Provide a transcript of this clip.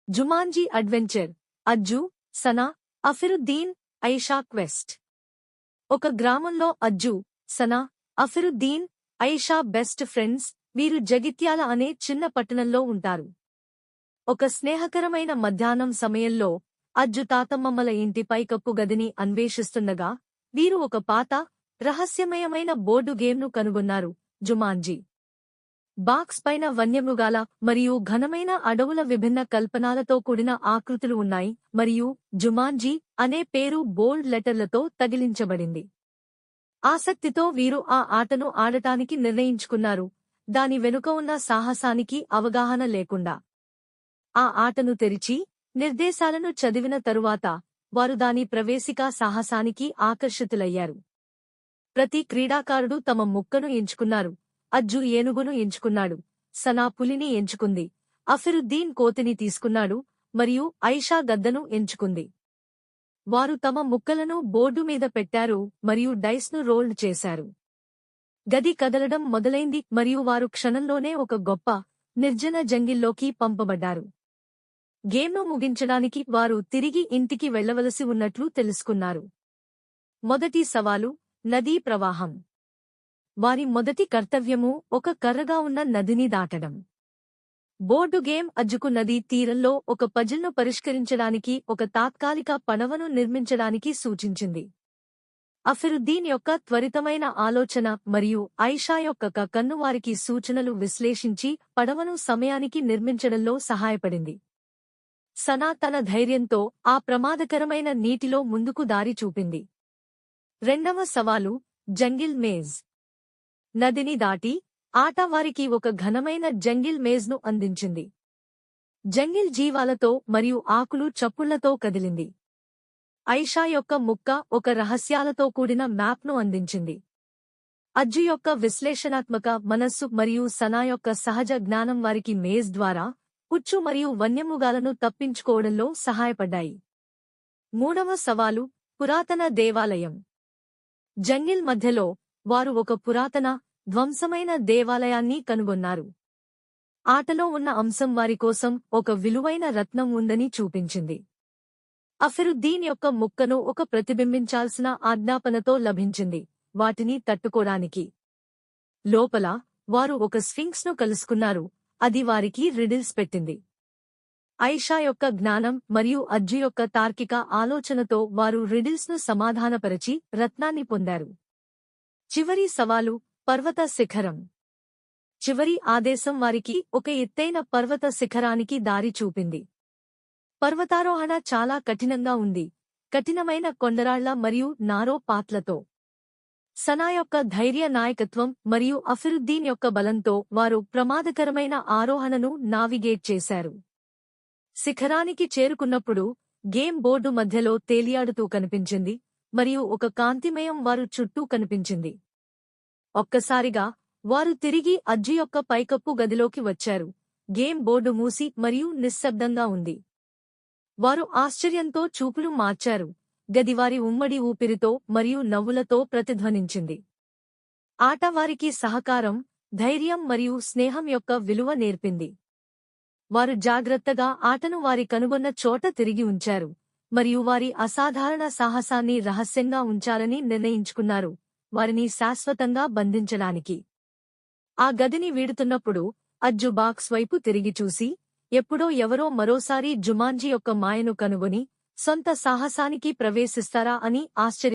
Jumanji adventure, Ajju, Sana, Afiruddin, Aisha quest. ఒక గ్రామంలో Ajju, Sana, Afiruddin, Aisha best friends. వీరు జగిత్యాల అనే చిన్న పట్టణంలో ఉంటారు. ఒక స్నేహకరమైన మధ్యాహ్నం సమయంలో అజ్జు తాతమ్మమ్మల ఇంటి పైకప్పు గదిని అన్వేషిస్తుండగా వీరు ఒక పాత, రహస్యమయమైన బోర్డు గేమ్ను కనుగొన్నారు. జుమాంజీ బాక్స్ పైన వన్యమృగాల మరియు ఘనమైన అడవుల విభిన్న కల్పనాలతో కూడిన ఆకృతులు ఉన్నాయి మరియు జుమాంజీ అనే పేరు బోల్డ్ లెటర్లతో తగిలించబడింది. ఆసక్తితో వీరు ఆ ఆటను ఆడటానికి నిర్ణయించుకున్నారు, దాని వెనుక ఉన్న సాహసానికి అవగాహన లేకుండా. ఆ ఆటను తెరిచి నిర్దేశాలను చదివిన తరువాత వారు దాని ప్రవేశిక సాహసానికి ఆకర్షితులయ్యారు. ప్రతి క్రీడాకారుడు తమ ముక్కను ఎంచుకున్నారు. అజ్జు ఏనుగును ఎంచుకున్నాడు, సనా పులిని ఎంచుకుంది, అఫిరుద్దీన్ కోతిని తీసుకున్నాడు మరియు ఐషా గద్దను ఎంచుకుంది. వారు తమ ముక్కలను బోర్డు మీద పెట్టారు మరియు డైస్ను రోల్డ్ చేశారు. గది కదలడం మొదలైంది మరియు వారు క్షణంలోనే ఒక గొప్ప, నిర్జన జంగిల్లోకి పంపబడ్డారు. గేమ్ను ముగించడానికి వారు తిరిగి ఇంటికి వెళ్లవలసి ఉన్నట్లు తెలుసుకున్నారు. మొదటి సవాలు, నదీ ప్రవాహం. వారి మొదటి కర్తవ్యము ఒక కర్రగా ఉన్న నదిని దాటడం. బోర్డు గేమ్ అజ్జుకు నదీ తీరంలో ఒక పజిల్ను పరిష్కరించడానికి ఒక తాత్కాలిక పడవను నిర్మించడానికి సూచించింది. అఫిరుద్దీన్ యొక్క త్వరితమైన ఆలోచన మరియు ఐషా యొక్క కన్ను వారికి సూచనలు విశ్లేషించి పడవను సమయానికి నిర్మించడంలో సహాయపడింది. సనా తన ధైర్యంతో ఆ ప్రమాదకరమైన నీటిలో ముందుకు దారి చూపింది. రెండవ సవాలు, జంగిల్ మేజ్. నదిని దాటి ఆట వారికి ఒక ఘనమైన జంగిల్ మేజ్ను అందించింది. జంగిల్ జీవాలతో మరియు ఆకులు చప్పుళ్లతో కదిలింది. ఐషా యొక్క ముక్క ఒక రహస్యాలతో కూడిన మ్యాప్ను అందించింది. అజ్జు యొక్క విశ్లేషణాత్మక మనస్సు మరియు సనా యొక్క సహజ జ్ఞానం వారికి మేజ్ ద్వారా పుచ్చు మరియు వన్యమృగాలను తప్పించుకోవడంలో సహాయపడ్డాయి. మూడవ సవాలు, పురాతన దేవాలయం. జంగిల్ మధ్యలో వారు ఒక పురాతన, ధ్వంసమైన దేవాలయాన్ని కనుగొన్నారు. ఆటలో ఉన్న అంశం వారి కోసం ఒక విలువైన రత్నం ఉందని చూపించింది. అఫిరుద్దీన్ యొక్క ముక్కను ఒక ప్రతిబింబించాల్సిన ఆజ్ఞాపనతో లభించింది, వాటిని తట్టుకోడానికి. లోపల వారు ఒక స్ఫింక్స్ను కలుసుకున్నారు, అది వారికి రిడిల్స్ పెట్టింది. ఐషా యొక్క జ్ఞానం మరియు అజ్జు యొక్క తార్కిక ఆలోచనతో వారు రిడిల్స్ను సమాధానపరచి రత్నాన్ని పొందారు. చివరి సవాలు, పర్వత శిఖరం. చివరి ఆదేశం వారికి ఒక ఎత్తైన పర్వత శిఖరానికి దారి చూపింది. పర్వతారోహణ చాలా కఠినంగా ఉంది, కఠినమైన కొండరాళ్ల మరియు నారో పాత్లతో. సనా యొక్క ధైర్య నాయకత్వం మరియు అఫిరుద్దీన్ యొక్క బలంతో వారు ప్రమాదకరమైన ఆరోహణను నావిగేట్ చేశారు. శిఖరానికి చేరుకున్నప్పుడు గేమ్ బోర్డు మధ్యలో తేలియాడుతూ కనిపించింది మరియు ఒక కాంతిమయం వారు చుట్టూ కనిపించింది. ఒక్కసారిగా వారు తిరిగి అజ్జు యొక్క పైకప్పు గదిలోకి వచ్చారు. గేమ్ బోర్డు మూసి మరియు నిశ్శబ్దంగా ఉంది. వారు ఆశ్చర్యంతో చూపులు మార్చారు. గది వారి ఉమ్మడి ఊపిరితో మరియు నవ్వులతో ప్రతిధ్వనించింది. ఆట వారికి సహకారం, ధైర్యం మరియు స్నేహం యొక్క విలువ నేర్పింది. వారు జాగ్రత్తగా ఆటను వారి కనుగొన్న చోట తిరిగి ఉంచారు మరియు వారి అసాధారణ సాహసాన్ని రహస్యంగా ఉంచాలని నిర్ణయించుకున్నారు, వారిని శాశ్వతంగా బంధించడానికి. ఆ గదిని వీడుతున్నప్పుడు అజ్జు బాక్స్ వైపు తిరిగి చూసి, ఎప్పుడో ఎవరో మరోసారి జుమాంజీ యొక్క మాయను కనుగొని సొంత సాహసానికి ప్రవేశిస్తారా అని ఆశ్చర్య